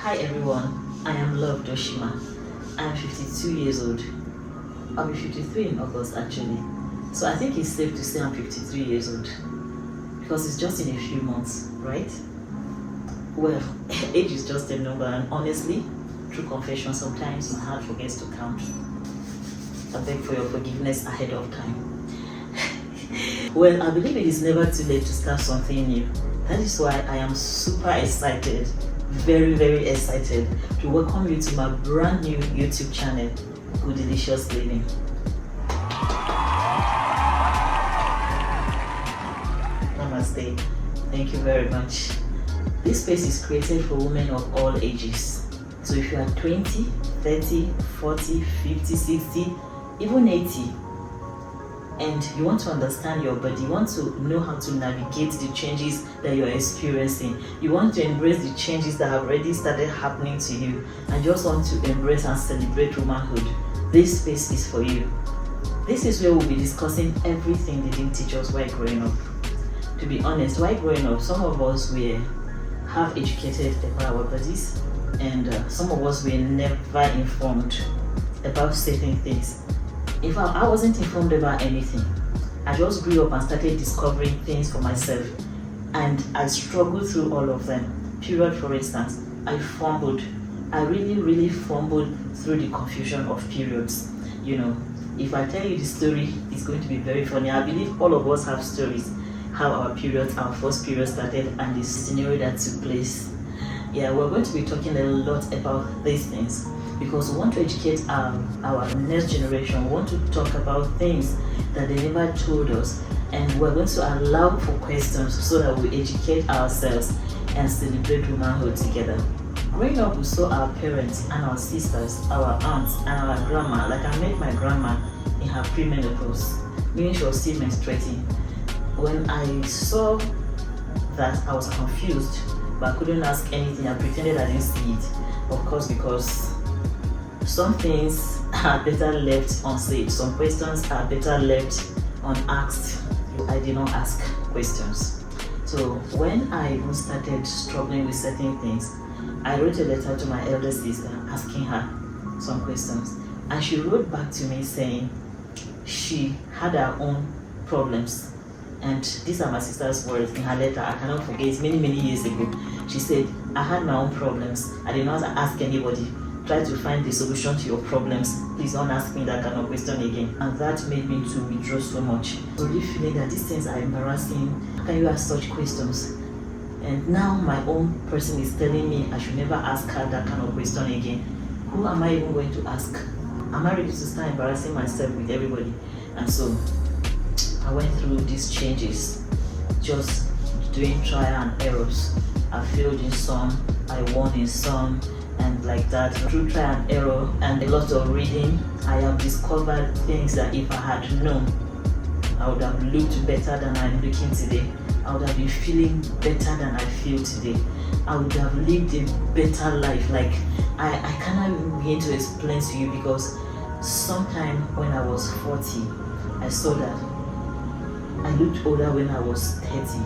Hi everyone, I am Love Doshima. I am 52 years old. I'll be 53 in August actually. So I think it's safe to say I'm 53 years old because it's just in a few months, right? Well, age is just a number, and honestly, through confession, sometimes my heart forgets to count. I beg for your forgiveness ahead of time. Well, I believe it is never too late to start something new. That is why I am super excited, very excited to welcome you to my brand new YouTube channel, Goodlicious Living. Namaste. Thank you very much. This space is created for women of all ages. So if you are 20, 30, 40, 50, 60, even 80, and you want to understand your body, you want to know how to navigate the changes that you're experiencing, you want to embrace the changes that have already started happening to you, and just want to embrace and celebrate womanhood, this space is for you. This is where we'll be discussing everything they didn't teach us while growing up. To be honest, while growing up, some of us were half educated about our bodies, and some of us were never informed about certain things. In fact, I wasn't informed about anything. I just grew up and started discovering things for myself, and I struggled through all of them. Period. For instance, I fumbled. I really fumbled through the confusion of periods. You know, if I tell you the story, it's going to be very funny. I believe all of us have stories, how our periods, our first period started, and the scenario that took place. Yeah, we're going to be talking a lot about these things because we want to educate our next generation. We want to talk about things that they never told us, and we're going to allow for questions so that we educate ourselves and celebrate womanhood together. Growing up, we saw our parents and our sisters, our aunts and our grandma. Like, I met my grandma in her pre-menopause, meaning she was still menstruating. When I saw that, I was confused, but I couldn't ask anything. I pretended I didn't see it, of course, because some things are better left unsaid. Some questions are better left unasked. I did not ask questions. So when I even started struggling with certain things, I wrote a letter to my elder sister asking her some questions, and she wrote back to me saying she had her own problems. And these are my sister's words in her letter. I cannot forget, it's many years ago. She said, I had my own problems. I did not ask anybody. Try to find the solution to your problems. Please don't ask me that kind of question again. And that made me to withdraw so much. So really feeling that these things are embarrassing. How can you ask such questions? And now my own person is telling me I should never ask her that kind of question again. Who am I even going to ask? Am I ready to start embarrassing myself with everybody? And so I went through these changes, just doing trial and errors. I failed in some, I won in some, and like that. Through trial and error and a lot of reading, I have discovered things that if I had known, I would have looked better than I'm looking today. I would have been feeling better than I feel today. I would have lived a better life. Like, I cannot even begin to explain to you, because sometime when I was 40, I saw that I looked older when I was 30,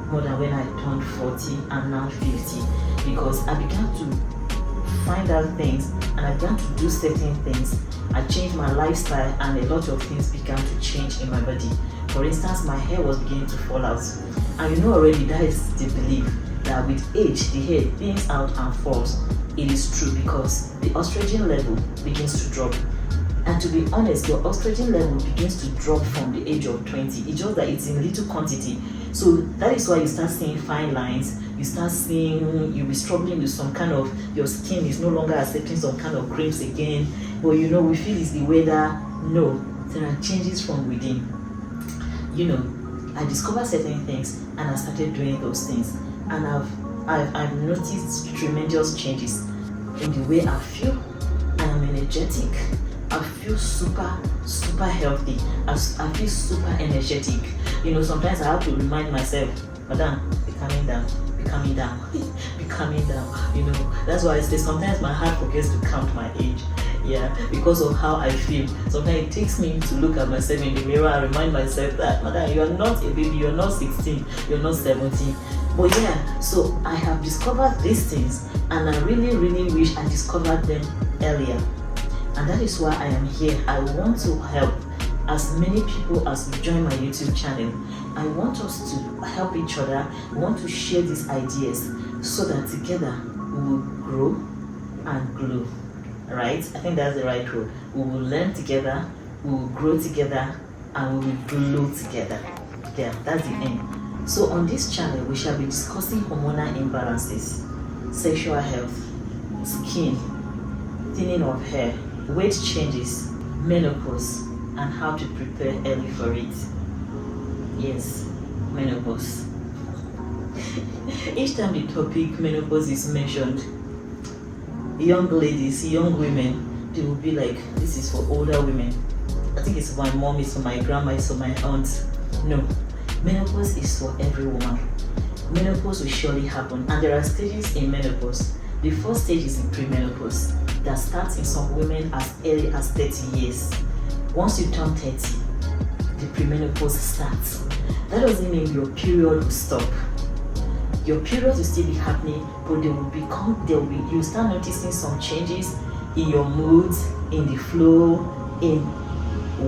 more than when I turned 40 and now 50, because I began to find out things and I began to do certain things. I changed my lifestyle and a lot of things began to change in my body. For instance, my hair was beginning to fall out. And you know already, that is the belief that with age, the hair thins out and falls. It is true, because the estrogen level begins to drop. And to be honest, your estrogen level begins to drop from the age of 20. It's just that it's in little quantity. So that is why you start seeing fine lines. You start seeing, you'll be struggling with some kind of, your skin is no longer accepting some kind of creams again. But you know, we feel it's the weather. No, there are changes from within. You know, I discovered certain things and I started doing those things. And I've noticed tremendous changes in the way I feel. I am energetic. I feel super healthy. I feel super energetic. You know, sometimes I have to remind myself, Madam, be coming down, be coming down, be coming down. You know, that's why I say sometimes my heart forgets to count my age. Yeah, because of how I feel. Sometimes it takes me to look at myself in the mirror and remind myself that, Madam, you are not a baby, you're not 16, you're not 17. But yeah, so I have discovered these things, and I really wish I discovered them earlier. And that is why I am here. I want to help as many people as will join my YouTube channel. I want us to help each other. I want to share these ideas so that together we will grow and glow. Right? I think that's the right word. We will learn together, we will grow together, and we will glow together. Yeah, that's the aim. So on this channel, we shall be discussing hormonal imbalances, sexual health, skin, thinning of hair, weight changes, menopause, and how to prepare early for it. Yes, menopause. Each time the topic menopause is mentioned, young ladies, young women, they will be like, this is for older women. I think it's for my mom, it's for my grandma, it's for my aunt. No, menopause is for every woman. Menopause will surely happen, and there are stages in menopause. The first stage is in premenopause that starts in some women as early as 30 years. Once you turn 30, the premenopause starts. That doesn't mean your period will stop. Your period will still be happening, but you'll start noticing some changes in your moods, in the flow, in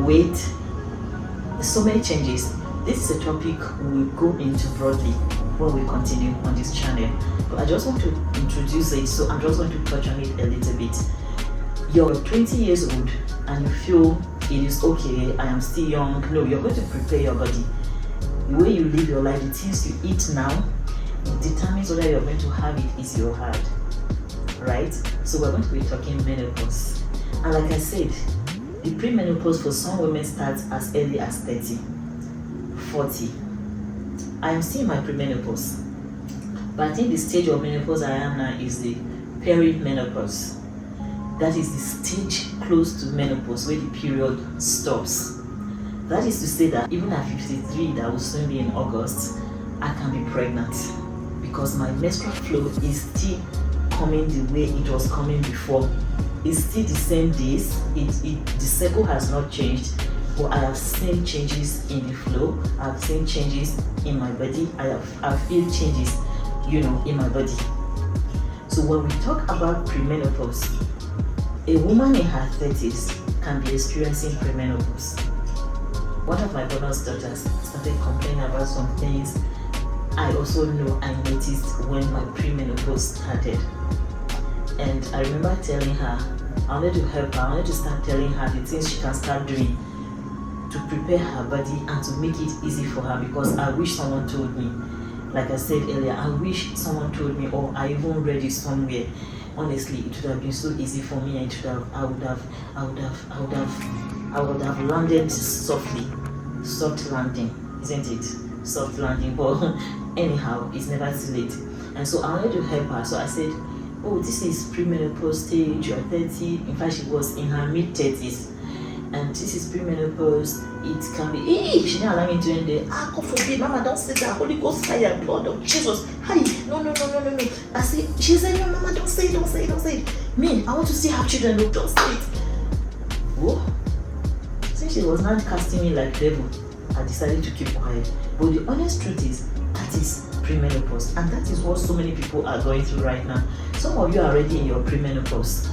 weight. So many changes. This is a topic we will go into broadly when we continue on this channel. But I just want to introduce it, so I'm just going to touch on it a little bit. You're 20 years old and you feel it is okay, I am still young. No, you're going to prepare your body. The way you live your life, the things you eat now, it determines whether you're going to have it easy or hard. Right? So we're going to be talking menopause. And like I said, the premenopause for some women starts as early as 30, 40. I am still in my premenopause. But I think the stage of menopause I am now is the perimenopause. That is the stage close to menopause where the period stops. That is to say that even at 53, that will soon be in August, I can be pregnant because my menstrual flow is still coming the way it was coming before. It's still the same days, the cycle has not changed, but I have seen changes in the flow, I have seen changes in my body, I feel changes, in my body. So when we talk about premenopause, a woman in her 30s can be experiencing premenopause. One of my brother's daughters started complaining about some things I noticed when my premenopause started. And I remember telling her, I wanted to help her, I wanted to start telling her the things she can start doing to prepare her body and to make it easy for her, because I wish someone told me. Like I said earlier, I wish someone told me, or I even read it somewhere. Honestly, it would have been so easy for me, and I would have landed softly. Soft landing, isn't it? Soft landing, but anyhow, it's never too late. And so I wanted to help her. So I said, oh, this is premenopause stage, you're 30. In fact, she was in her mid-30s. And this is premenopause. It can be, she didn't allow me to end there. God forbid, Mama, don't say that. Holy Ghost fire, blood of Jesus. Hi, no. I said, she said, no, Mama, don't say it. Me, I want to see her children, no, don't say it. Whoa. Since she was not casting me like devil, I decided to keep quiet. But the honest truth is, that is premenopause. And that is what so many people are going through right now. Some of you are already in your premenopause.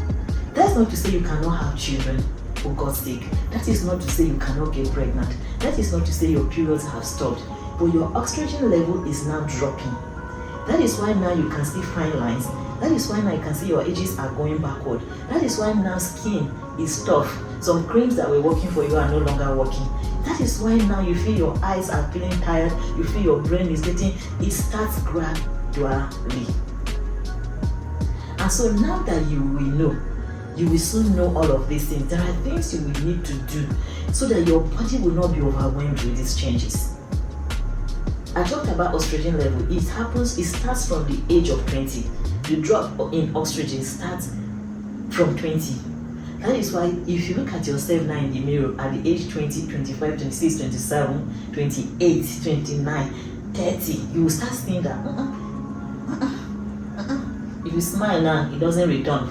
That's not to say you cannot have children, for God's sake. That is not to say you cannot get pregnant. That is not to say your periods have stopped. But your estrogen level is now dropping. That is why now you can see fine lines. That is why now you can see your edges are going backward. That is why now skin is tough. Some creams that were working for you are no longer working. That is why now you feel your eyes are feeling tired. You feel your brain is it starts gradually. And so now that you will know, you will soon know all of these things. There are things you will need to do so that your body will not be overwhelmed with these changes. I talked about estrogen level. It starts from the age of 20. The drop in estrogen starts from 20. That is why if you look at yourself now in the mirror at the age 20, 25, 26, 27, 28, 29, 30, you will start seeing that if you smile now, it doesn't return.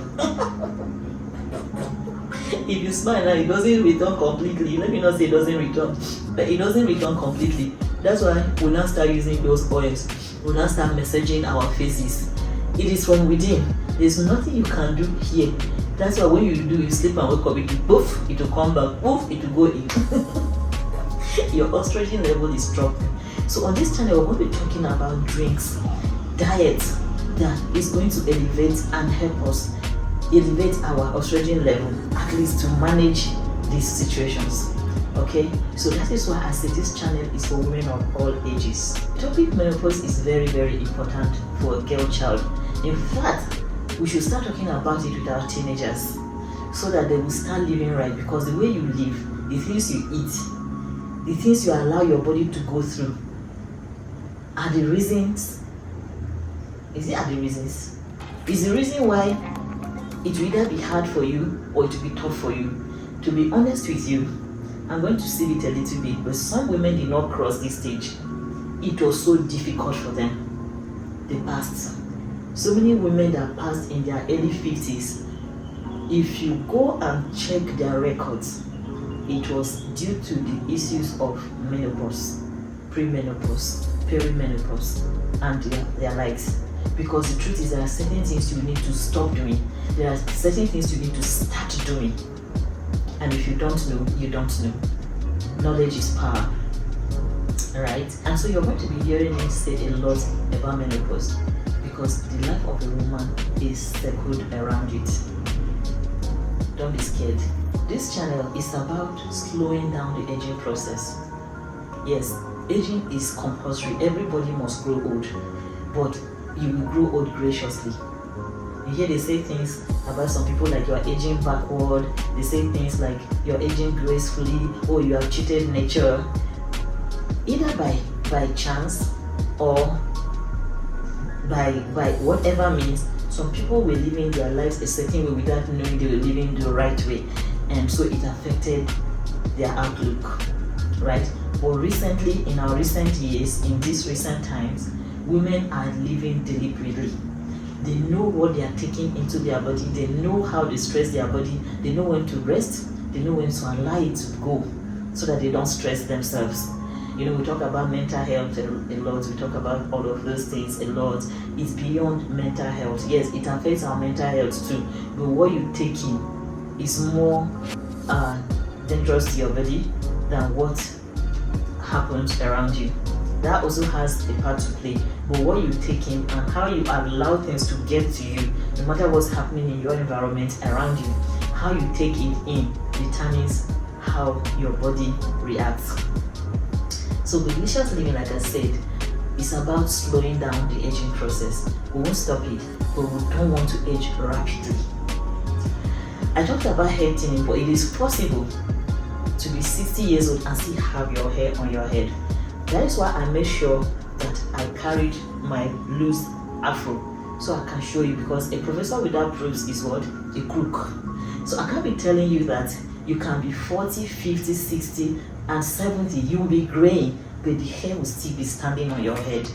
If you smile now, it doesn't return completely. Let me not say it doesn't return, but it doesn't return completely. That's why we now start using those oils. will now start messaging our faces. It is from within. There's nothing you can do here. That's why when you do, you sleep and wake up, it will poof, it will come back, poof, it will go in. Your estrogen level is dropping. So on this channel, we're going to be talking about drinks, diet that is going to elevate and help us elevate our estrogen level, at least to manage these situations. Okay, so that is why I say this channel is for women of all ages. The topic menopause is very, very important for a girl child. In fact, we should start talking about it with our teenagers so that they will start living right, because the way you live, the things you eat, the things you allow your body to go through are the reasons. Is it are the reasons? Is the reason why it will either be hard for you or it will be tough for you. To be honest with you, I'm going to seal it a little bit, but some women did not cross this stage. It was so difficult for them. They passed. So many women that passed in their early 50s, if you go and check their records, it was due to the issues of menopause, premenopause, perimenopause, and their likes. Because the truth is, there are certain things you need to stop doing. There are certain things you need to start doing. And if you don't know, you don't know. Knowledge is power. Alright? And so you're going to be hearing me say a lot about menopause, because the life of a woman is circled around it. Don't be scared. This channel is about slowing down the aging process. Yes, aging is compulsory. Everybody must grow old, but you will grow old graciously. You hear they say things about some people like you are aging backward. They say things like you're aging gracefully, or you have cheated nature. Either by chance or by whatever means, some people were living their lives a certain way without knowing they were living the right way, and so it affected their outlook, right? But recently, in our recent years, in these recent times, women are living deliberately. They know what they are taking into their body. They know how to stress their body. They know when to rest. They know when to allow it to go, so that they don't stress themselves. You know, we talk about mental health a lot. We talk about all of those things a lot. It's beyond mental health. Yes, it affects our mental health too. But what you take in is more dangerous to your body than what happens around you. That also has a part to play. But what you take in and how you allow things to get to you, no matter what's happening in your environment around you, how you take it in determines how your body reacts. So Goodlicious Living, like I said, is about slowing down the aging process. We won't stop it, but we don't want to age rapidly. I talked about hair thinning, but it is possible to be 60 years old and still have your hair on your head. That is why I made sure that I carried my loose afro, so I can show you, because a professor without proofs is what? A crook. So I can't be telling you that you can be 40, 50, 60 and 70, you will be graying, but the hair will still be standing on your head,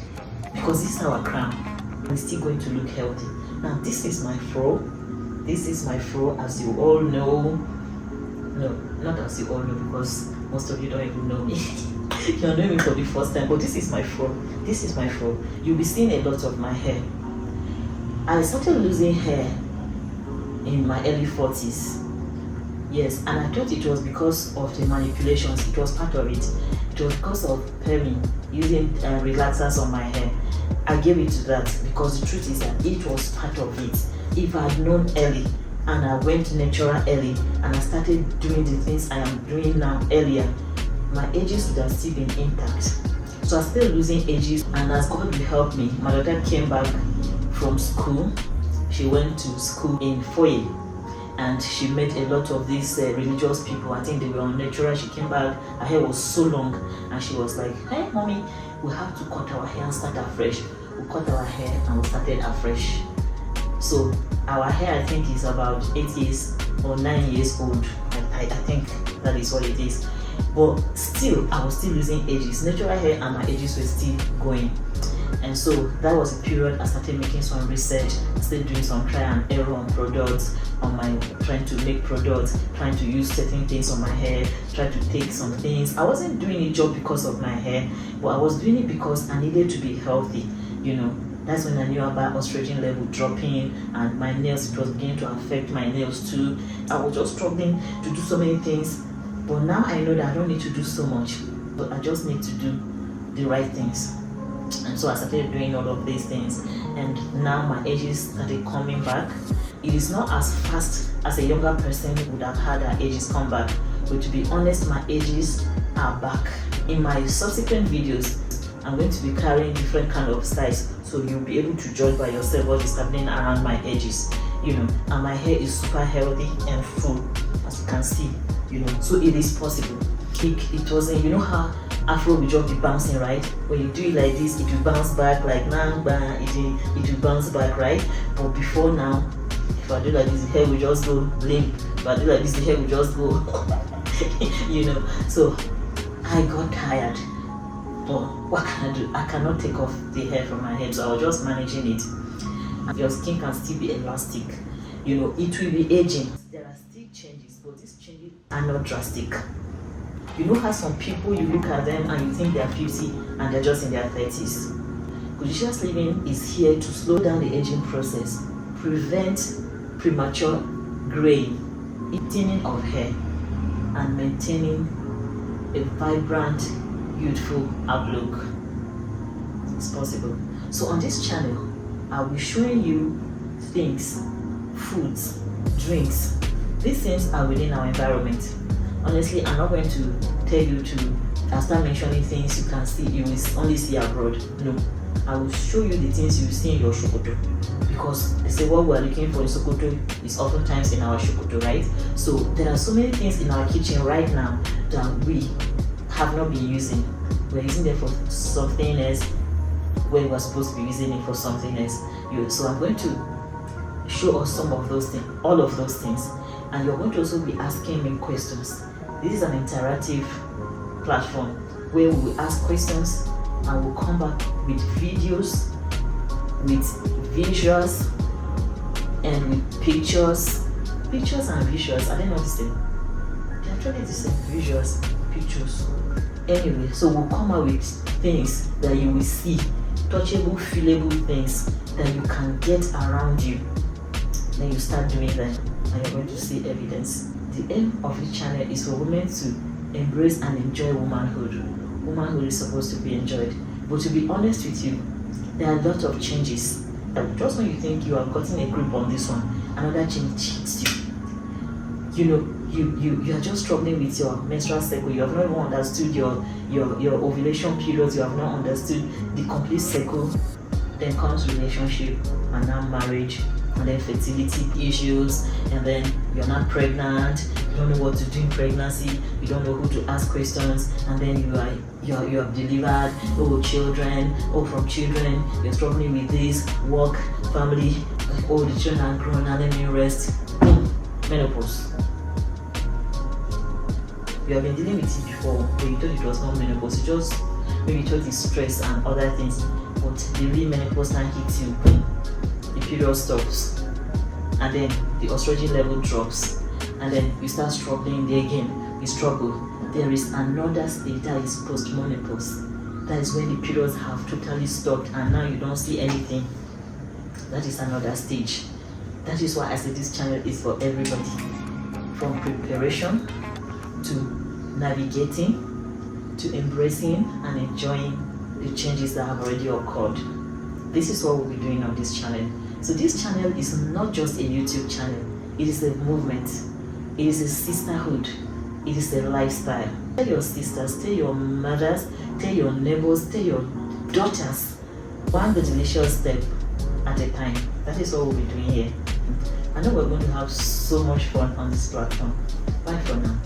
because this is our crown. We're still going to look healthy. Now this is my fro. This is my fro, as you all know. No, not as you all know, because most of you don't even know me. You're knowing me for the first time, but this is my fro. This is my fro. You'll be seeing a lot of my hair. I started losing hair in my early 40s. Yes, and I thought it was because of the manipulations. It was part of it. It was because of perming, using relaxers on my hair. I gave it to that, because the truth is that it was part of it. If I had known early and I went natural early and I started doing the things I am doing now earlier, my edges would have still been intact. So I started losing edges, and as God will help me, my daughter came back from school. She went to school in Foye, and she met a lot of these religious people. I think they were unnatural. She came back, her hair was so long, and she was like, "Hey mommy, we have to cut our hair and start afresh." We cut our hair and we started afresh. So our hair, I think, is about 8 years or 9 years old. I think that is what it is. But still, I was still losing edges. Natural hair and my edges were still going. And so that was a period I started making some research, started doing some try and error on products, trying to make products, trying to use certain things on my hair, trying to take some things. I wasn't doing it just because of my hair, but I was doing it because I needed to be healthy. you know. That's when I knew about estrogen level dropping, and my nails, it was beginning to affect my nails too. I was just struggling to do so many things, but now I know that I don't need to do so much, but I just need to do the right things. And so I started doing all of these things, and now my ages started coming back. It is not as fast as a younger person would have had her ages come back, but to be honest, my ages are back. In my subsequent videos, I'm going to be carrying different kind of styles, so you'll be able to judge by yourself what is happening around my edges, you know. And my hair is super healthy and full, as you can see, you know. So it is possible. It wasn't, you know how Afro will just be bouncing, right? When you do it like this, it will bounce back like nah, it will bounce back, right? But before now, if I do like this, the hair will just go limp. If I do like this, the hair will just go you know. So I got tired, but what can I do? I cannot take off the hair from my head, so I was just managing it. Your skin can still be elastic, you know. It will be aging. There are still changes, but these changes are not drastic. You know how some people, you look at them and you think they are 50 and they're just in their 30s. Goodlicious Living is here to slow down the aging process, prevent premature graying, thinning of hair, and maintaining a vibrant, youthful outlook. It's possible. So on this channel, I'll be showing you things, foods, drinks. These things are within our environment. Honestly, I'm not going to tell you to, after mentioning things you can see, you will only see abroad. No, I will show you the things you see in your shokoto, because they say what we are looking for in Sokoto is oftentimes in our shokoto, right? So there are so many things in our kitchen right now that we have not been using. We're using them for something else when we're supposed to be using it for something else. So I'm going to show us some of those things, all of those things, and you're going to also be asking me questions. This is an interactive platform where we will ask questions and we'll come back with videos, with visuals, and with pictures and visuals. I don't know what to say. They're actually the same, visuals, pictures. Anyway, so we'll come out with things that you will see, touchable, feelable things that you can get around you. Then you start doing them and you're going to see evidence. The aim of this channel is for women to embrace and enjoy womanhood. Womanhood is supposed to be enjoyed. But to be honest with you, there are a lot of changes. Just when you think you have gotten a grip on this one, another change hits you. You know, you are just struggling with your menstrual cycle. You have not even understood your ovulation periods. You have not understood the complete cycle. Then comes relationship, and now marriage, and then fertility issues, and then you're not pregnant, you don't know what to do in pregnancy, you don't know who to ask questions, and then you have delivered, children, from children, you're struggling with this, work, family, the children are grown, and then you rest, menopause. You have been dealing with it before, but you thought it was not menopause, you just maybe thought it's stress and other things, but the real menopause can hit you. The period stops, and then the estrogen level drops, and then you start struggling there again. You struggle. There is another stage that is post-menopause. That is when the periods have totally stopped and now you don't see anything. That is another stage. That is why I say this channel is for everybody, from preparation to navigating to embracing and enjoying the changes that have already occurred. This is what we'll be doing on this channel. So this channel is not just a YouTube channel. It is a movement. It is a sisterhood. It is a lifestyle. Tell your sisters, tell your mothers, tell your neighbors, tell your daughters. One Goodlicious step at a time. That is what we'll be doing here. I know we're going to have so much fun on this platform. Bye for now.